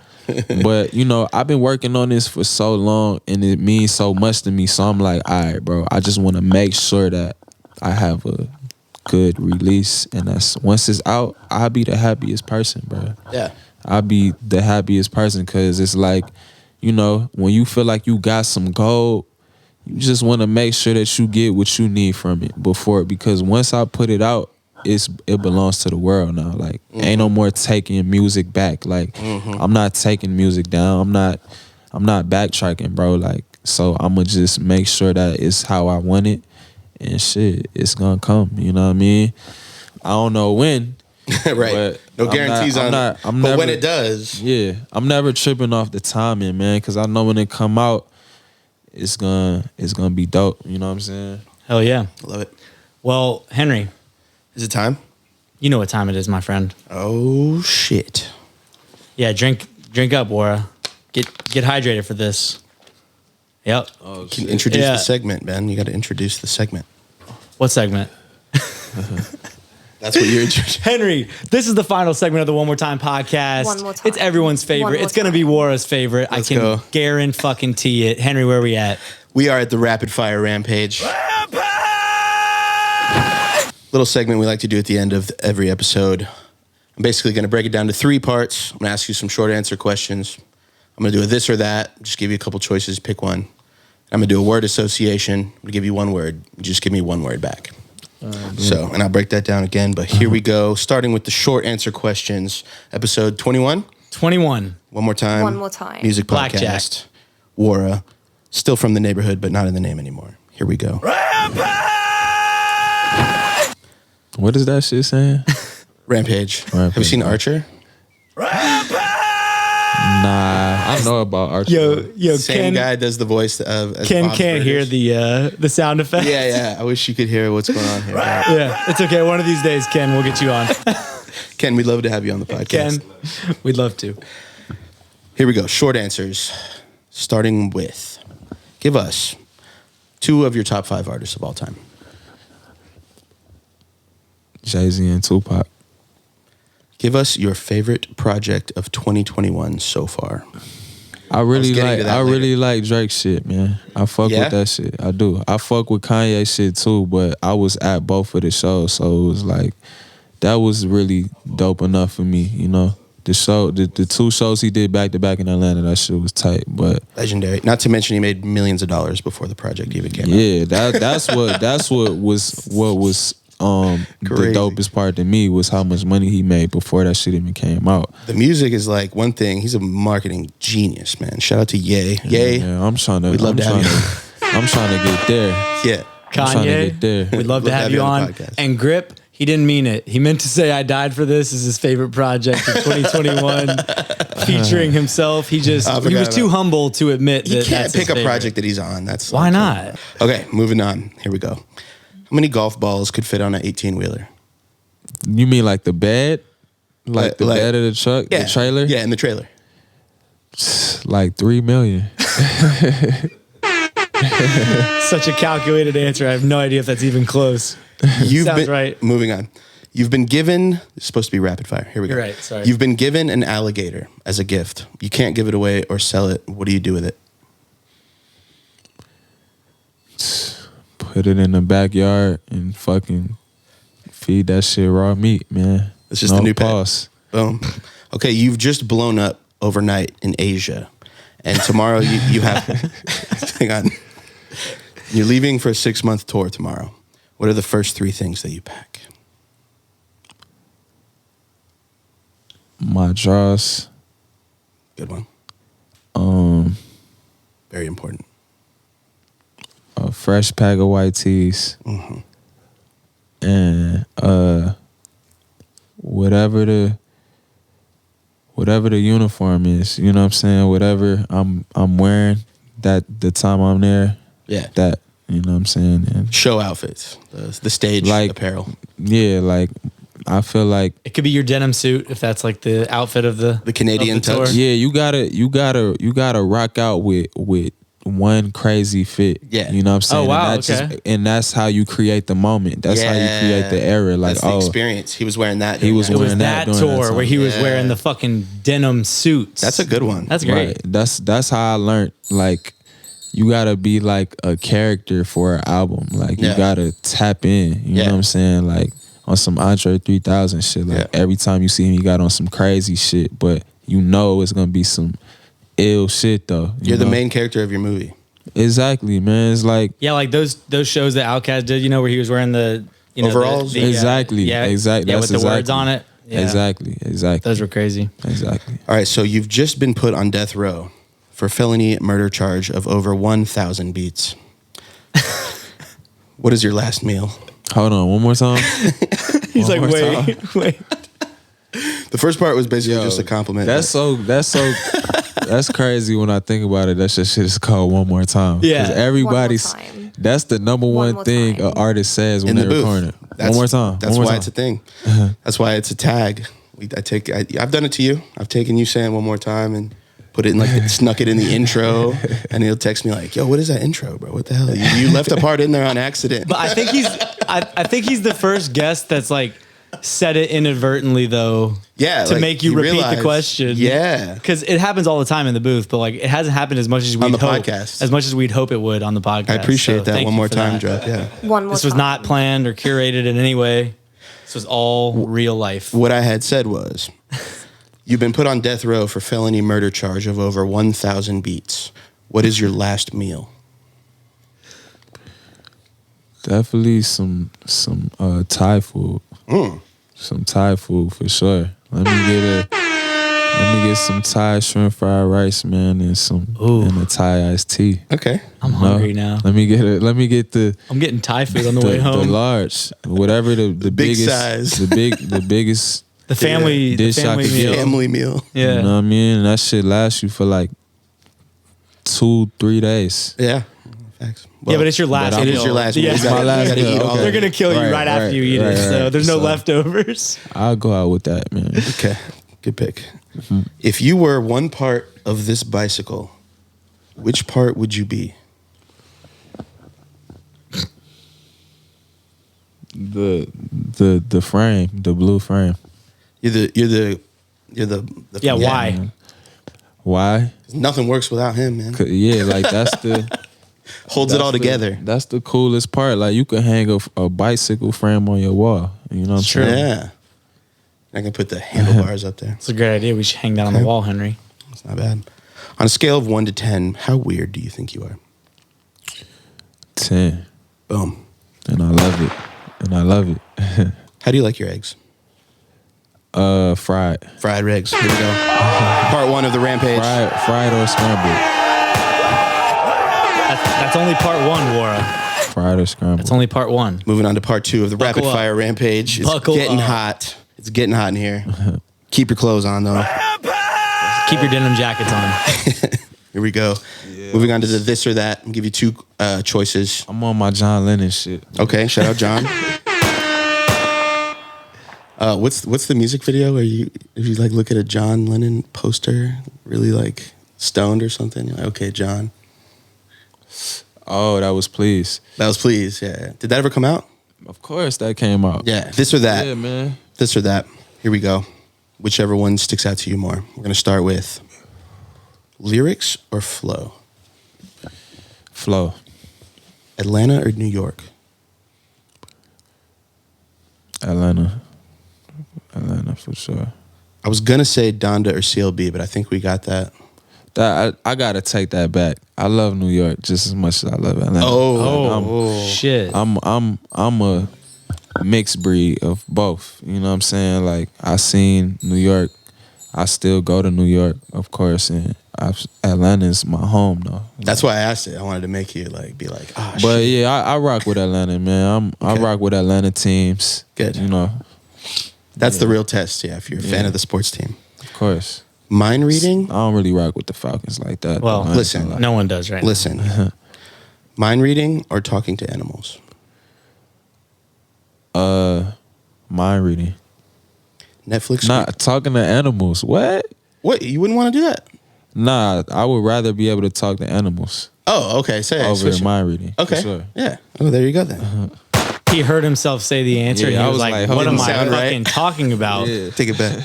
But, you know, I've been working on this for so long, and it means so much to me. So I'm like, all right, bro, I just want to make sure that I have a good release, and that's once it's out, I'll be the happiest person, bro. Yeah. I'll be the happiest person, because it's like, you know, when you feel like you got some gold, you just want to make sure that you get what you need from it because once I put it out, it belongs to the world now. Like, ain't no more taking music back. Like, I'm not taking music down. I'm not backtracking, bro. Like, so I'ma just make sure that it's how I want it, and shit, it's gonna come. You know what I mean? I don't know when. Right. But No guarantees on it. But when it does. Yeah, I'm never tripping off the timing, man, because I know when it come out, it's gonna be dope. You know what I'm saying? Hell yeah. Love it. Well, Henry, Is it time? you know what time it is, my friend. Oh, shit. Yeah, drink up, Wara. Get hydrated for this. Yep. Oh, You can introduce Yeah. the segment, man. You got to introduce the segment. What segment? That's what you're introducing. Henry, this is the final segment of the One More Time podcast. One more time. It's everyone's One favorite. more It's going to be time. Wara's favorite. Let's I can go. guarantee it. Henry, where are we at? We are at the Rapid Fire Rampage. Little segment we like to do at the end of every episode. I'm basically going to break it down to 3 parts. I'm going to ask you some short answer questions. I'm going to do a this or that. Just give you a couple choices. Pick one. I'm going to do a word association. I'm going to give you one word. You just give me one word back. And I'll break that down again. But here we go. Starting with the short answer questions. Episode 21. 21. One more time. One more time. Music Blackjack. podcast. Wara. Still from the neighborhood, but not in the name anymore. Here we go. What is that shit saying? Rampage. Have you seen Archer? Nah, I know about Archer. Yo, Same guy does the voice of as Ken Bob's can't hear Burgers. the sound effect. Yeah. I wish you could hear what's going on here. Yeah, it's okay. One of these days, Ken, we'll get you on. Ken, we'd love to have you on the podcast. Ken, we'd love to. Here we go. Short answers. Starting with, give us 2 of your top 5 artists of all time. Jay-Z and Tupac. Give us your favorite project of 2021 so far. I really getting to that later. like Drake shit, man. I fuck Yeah? with that shit. I do. I fuck with Kanye shit too, but I was at both of the shows, so it was like that was really dope enough for me, you know, The two shows he did back to back in Atlanta, that shit was tight. But Legendary. Not to mention he made millions of dollars before the project even came out. yeah, that's what was the Crazy. dopest part to me was how much money he made before that shit even came out. The music is like one thing. He's a marketing genius, man. Shout out to Ye. Ye. Yeah, I'm trying to. We'd love to have you. I'm trying to get there. Yeah. I'm trying to get there. Kanye, we'd love to have you on. the podcast. And Grip, he didn't mean it. He meant to say "I died for this" is his favorite project of 2021, featuring himself. He was forgot too about- humble to admit You that can't that's his pick a favorite. project that he's on. That's Why like- not? Okay, moving on. Here we go. How many golf balls could fit on an 18-wheeler? You mean like the bed, like the Like- bed of the truck, Yeah. the trailer? Yeah, in the trailer. Like 3 million. Such a calculated answer. I have no idea if that's even close. You've Sounds been, right. Moving on. You've been given, it's supposed to be rapid fire. Here we go. You're right, sorry. You've been given an alligator as a gift. You can't give it away or sell it. What do you do with it? Put it in the backyard and fucking feed that shit raw meat, man. It's just no a new pet. pause. Boom. Okay, you've just blown up overnight in Asia. And tomorrow you have, hang on. You're leaving for a 6-month tour tomorrow. What are the first 3 things that you pack? My drawers, Good one. Very important. a fresh pack of white teas, Mm-hmm. and whatever the uniform is, you know what I'm saying? Whatever I'm wearing that the time I'm there, Yeah. that, you know what I'm saying? And Show outfits, the stage Like- apparel. yeah, like I feel like It could be your denim suit if that's like the outfit of the Canadian of the tour. tux. yeah, you gotta rock out with one crazy fit. Yeah. You know what I'm saying? Oh, wow, And, okay. and that's how you create the moment. That's how you create the era. Like, That's the oh, experience. He was wearing that. He was It was wearing that that during that tour time. where he was Yeah. wearing the fucking denim suits. That's a good one. That's great. right. That's how I learned. Like, you gotta be like a character for an album. Like, you Yeah. gotta tap in. You know what I'm saying? Like on some Andre 3000 shit. Like every time you see him, he got on some crazy shit, but you know it's gonna be some ill shit though. you You're the know? main character of your movie. Exactly, man. It's like Yeah, like those shows that Outkast did, you know, where he was wearing the Overalls? exactly. yeah, Exactly. yeah, That's with the words exactly. on it. Yeah. Exactly. Those were crazy. Exactly. All right, so you've just been put on death row for felony murder charge of over 1,000 beats. What is your last meal? Hold on, one more time. He's One like, more wait, time. wait. The first part was basically Yo, just a compliment. That's that's crazy when I think about it. That shit is called one more time. Yeah. 'Cause everybody's One more time. that's the number One one more thing time. an artist says when in the they're booth. recording. That's- One more time. That's one more why time. it's a thing. That's why it's a tag. I've done it to you. I've taken you saying one more time and put it in snuck it in the intro, and he'll text me like, "Yo, what is that intro, bro? What the hell? You left a part in there on accident." But I think I think he's the first guest that's like said it inadvertently though. Yeah, To like, make you repeat realize- the question. Yeah. Because it happens all the time in the booth, but like it hasn't happened as much as we'd the hope. podcast. As much as we'd hope it would on the podcast. I appreciate So that. thank One you more for time that. drop. Yeah. One more This was time. not planned or curated in any way. This was all real life. What I had said was, you've been put on death row for felony murder charge of over 1,000 beats. What is your last meal? Definitely some Thai food. Some Thai food for sure. Let me get some Thai shrimp fried rice, man, and and a Thai iced tea. Okay. I'm No? hungry now. Let me get the I'm getting Thai food on the way the home. large, whatever the big biggest size. the biggest. The family, the Dish I family could meal. get. Family meal. Yeah. You know what I mean? And that shit lasts you for like 2-3 days. Yeah. Facts. Yeah, but it's your last but meal. it is your last meal. Yeah. You It's my last gotta meal. eat all Okay. They're going to kill you Right, right after right, you eat it. right, So right. there's no So- leftovers. I'll go out with that, man. Okay. Good pick. If you were one part of this bicycle, which part would you be? The frame, the blue frame. You're the Yeah, why? Why? Nothing works without him, man. 'Cause, yeah, like that's the Holds it all that's the- together. That's the coolest part. Like you can hang a bicycle frame on your wall. You know what I'm True. saying? Yeah. I can put the handlebars up there. It's a great idea. We should hang that on the wall, Henry. It's not bad. On a scale of 1 to 10, how weird do you think you are? 10. Boom. And I love it. How do you like your eggs? Fried. Fried eggs. Here we go. Part 1 of the Rampage. Fried or scrambled. That's only part 1, Wara. Fried or scrambled. That's only part 1. Moving on to part 2 of the Buckle Rapid up. Fire Rampage. It's Buckle getting up. hot. It's getting hot in here. Keep your clothes on, though. Keep your denim jackets on. Here we go. Moving on to the this or that. I'll give you 2 choices. I'm on my John Lennon shit. Okay, shout out John. What's the music video where you like look at a John Lennon poster, really like stoned or something? You're like, okay, John. Oh, that was Please. That was Please. Yeah. Did that ever come out? Of course that came out. Yeah. This or that. Yeah, man. This or that. Here we go. Whichever one sticks out to you more. We're gonna start with lyrics or flow. Flow. Atlanta or New York? Atlanta for sure. I was gonna say Donda or CLB, but I think we got that. I gotta take that back. I love New York just as much as I love Atlanta. Shit. I'm a mixed breed of both. You know what I'm saying? Like I seen New York. I still go to New York, of course, and Atlanta's my home though. That's why I asked it. I wanted to make you be like, oh, But shit. yeah, I rock with Atlanta, man. I rock with Atlanta teams. Good. You know, That's the real test, yeah, if you're a fan of the sports team. of course. Mind reading? I don't really rock with the Falcons like that. Well, though. I ain't listen, gonna lie. No one does right now. Listen. Mind reading or talking to animals? Mind reading. Netflix? Not talking to animals. What? What? You wouldn't want to do that? Nah, I would rather be able to talk to animals Oh, okay. Say it. over Switch it. mind reading. for Okay. sure. Yeah. Oh, there you go then. He heard himself say the answer. Yeah, and I he was was like, like, what hold am on. I Sound right? fucking talking about? Yeah. Take it back.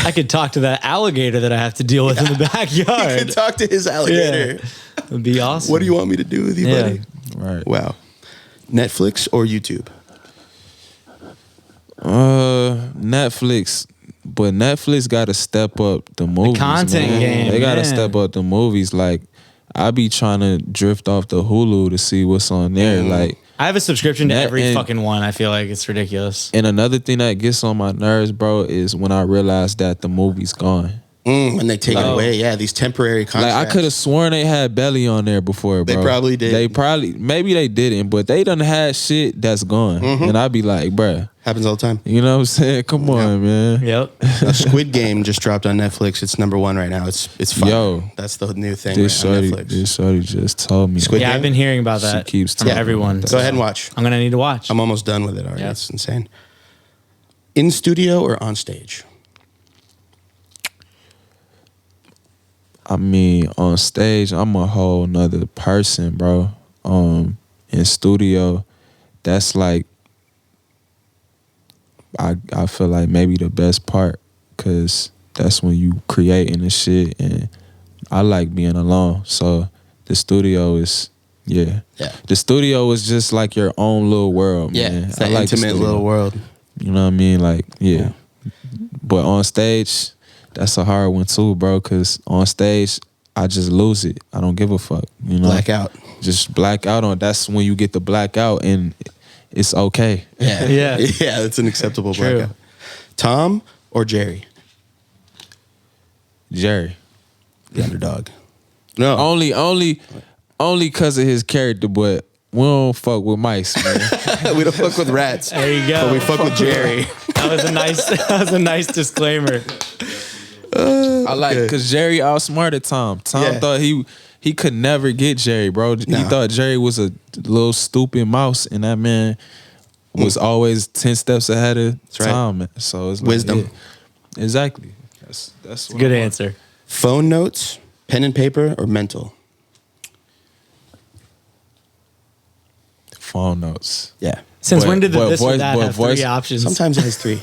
I could talk to that alligator that I have to deal with in the You can backyard. talk to his alligator. It would be awesome. What do you want me to do with you, Yeah. buddy? Right. Wow. Netflix or YouTube? Netflix. But Netflix got to step up the movies. content man. game, They got to yeah. step up the movies. Like, I be trying to drift off the Hulu to see what's on there. Like, I have a subscription to That- every and- fucking one. I feel like it's ridiculous. and another thing that gets on my nerves, bro, is when I realize that the movie's gone. When they take it Like- away, yeah, these temporary contracts. Like I could have sworn they had Belly on there before, bro. They probably did. Maybe they didn't, but they done had shit that's gone, and I be like, bruh, Happens all the time. you know what I'm saying? Come on, man. Yep. Now, Squid Game just dropped on Netflix. It's #1 right now. It's fun. Yo. That's the new thing This right on shorty, Netflix. this shorty just told me. Squid Yeah, Game? I've been hearing about She that keeps from talking everyone. about Go ahead and watch. I'm gonna need to watch. I'm almost done with it already. Yep. It's insane. In studio or on stage? I mean, on stage, I'm a whole nother person, bro. In studio, that's like, I feel like maybe the best part, cause that's when you creating the shit, and I like being alone. So the studio is, yeah. The studio is just like your own little world, man. It's that I like the intimate studio. little world. You know what I mean? Like, yeah. But on stage, that's a hard one too, bro. Cause on stage, I just lose it. I don't give a fuck. You know, Blackout. Just black out on. That's when you get the blackout, and it's okay. Yeah. Yeah. Yeah, it's an acceptable True. blackout. Tom or Jerry? Jerry, The underdog. No. only cause of his character, but we don't fuck with mice, man. We don't fuck with rats. There you go. But we fuck with Jerry. That was a nice disclaimer. I like cause Jerry outsmarted Tom. Tom Yeah. thought he could never get Jerry, bro. He No. thought Jerry was a little stupid mouse, and that man was always 10 steps ahead of right. Tom. Man. So it's like, Wisdom. yeah. Exactly. That's what Good I want. answer. Phone notes, pen and paper, or mental? Phone notes. Yeah. Since But- when did the but this or voice- that but have voice- three options? Sometimes it has 3.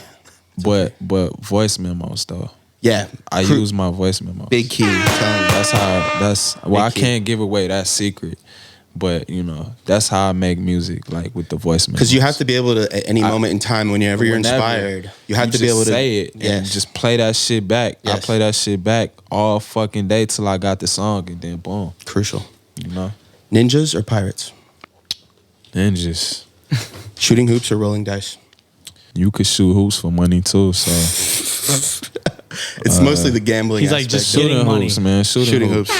But voice memos though. Yeah. I Cru- use my voice memos. Big key. I'm telling you. That's how. Well, I key. can't give away that secret, But you know, that's how I make music, like with the voice memos. Because you have to be able to, at any moment in time, whenever you're Whenever, inspired, you have to be just able to say it and just play that shit back. I Yes. play that shit back all fucking day till I got the song, and then boom, Crucial. you know. Ninjas or pirates? Ninjas. Shooting hoops or rolling dice? You could shoot hoops for money too, so It's mostly the gambling. He's like, aspect just of it. Getting shooting money. hoops, man. Shooting hoops.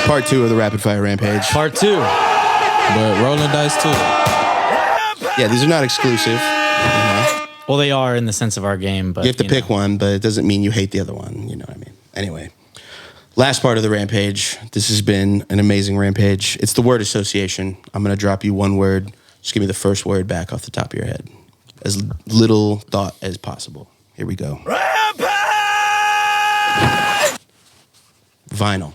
Part 2 of the Rapid Fire Rampage. Part 2. But rolling dice too. Yeah, these are not exclusive. Well, they are in the sense of our game, but You have to pick one, but it doesn't mean you hate the other one. You know what I mean? Anyway, last part of the rampage. This has been an amazing rampage. It's the word association. I'm going to drop you one word. Just give me the first word back off the top of your head. As little thought as possible. Here we go. Vinyl.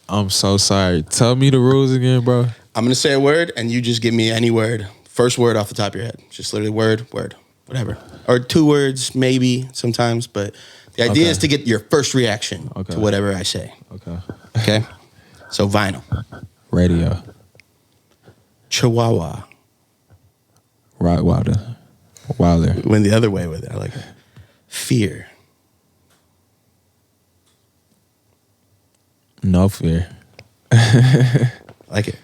I'm so sorry. Tell me the rules again, bro. I'm going to say a word, and you just give me any word. First word off the top of your head. Just literally word, whatever. Or 2 words, maybe, sometimes. But the idea Okay. is to get your first reaction Okay. to whatever I say. Okay. Okay? So, vinyl. Radio. Chihuahua. Rottweiler. Wilder. Went the other way with it. I like it. Fear. No fear. I like it.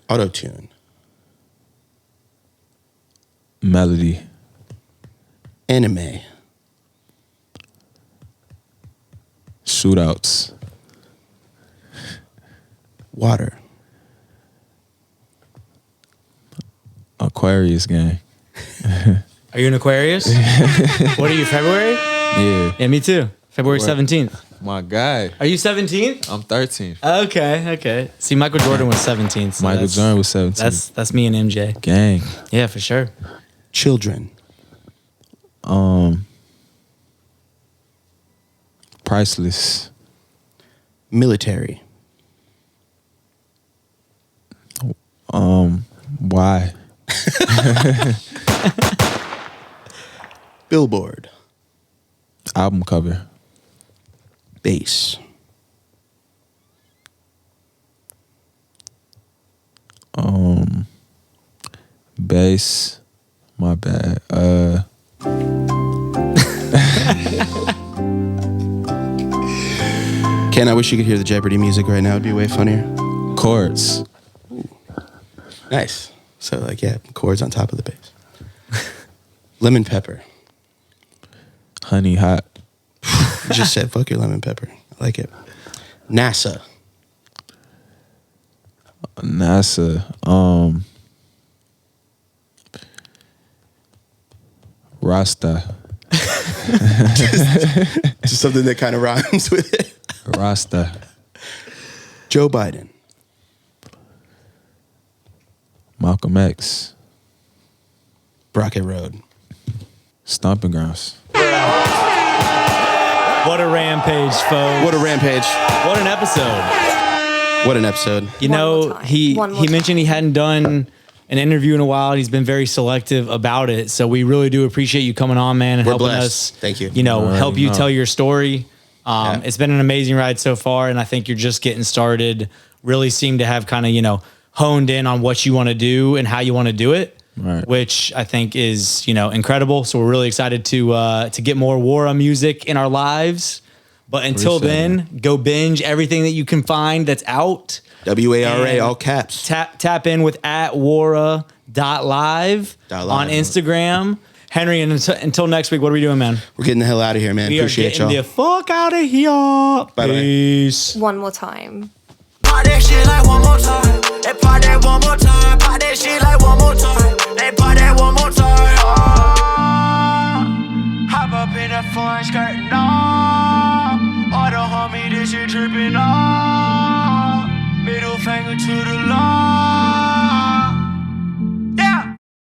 Auto-tune. Melody. Anime. Shootouts. Water. Aquarius gang. Are you an Aquarius? What are you, February? Yeah. Yeah, me too. February Word. 17th. My guy. Are you 17th? I'm 13. Okay. See, Michael Jordan was 17th. So Michael that's- Jordan was 17. That's me and MJ. Gang. Yeah, for sure. Children. Priceless. Military. Why? Billboard. Album cover. Bass. Bass. My bad. Ken, I wish you could hear the Jeopardy music right now. It'd be way funnier. Chords. Nice. So, like, yeah, chords on top of the bass. Lemon pepper. Honey hot. You just said, fuck your lemon pepper. I like it. NASA. NASA. Rasta. Just something that kind of rhymes with it. Rasta. Joe Biden. Malcolm X. Brockett Road. Stomping Grounds. What a rampage, folks. What a rampage. What an episode. What an episode. You One know, more time. he One more mentioned time. he hadn't done an interview in a while. He's been very selective about it. So we really do appreciate you coming on, man, and We're helping blessed. us. Thank you. You know, Alrighty, help you no. tell your story. Yeah. It's been an amazing ride so far, and I think you're just getting started. Really seem to have kind of, honed in on what you want to do and how you want to do it. Right. Which I think is, incredible. So we're really excited to get more Wara music in our lives. But until Appreciate then, go binge everything that you can find that's out. WARA, And all caps. Tap in with @Wara.live .live. on Instagram. Henry, and until next week, what are we doing, man? We're getting the hell out of here, man. We are Appreciate getting y'all. the fuck out of here. Bye-bye. Peace. One more time. Pop that shit like one more time. They pop that one more time. Pop that shit like one more time. They pop that one more time. Hop up in that foreign skirt, no. All the homie, this shit tripping, no. Middle finger to the law.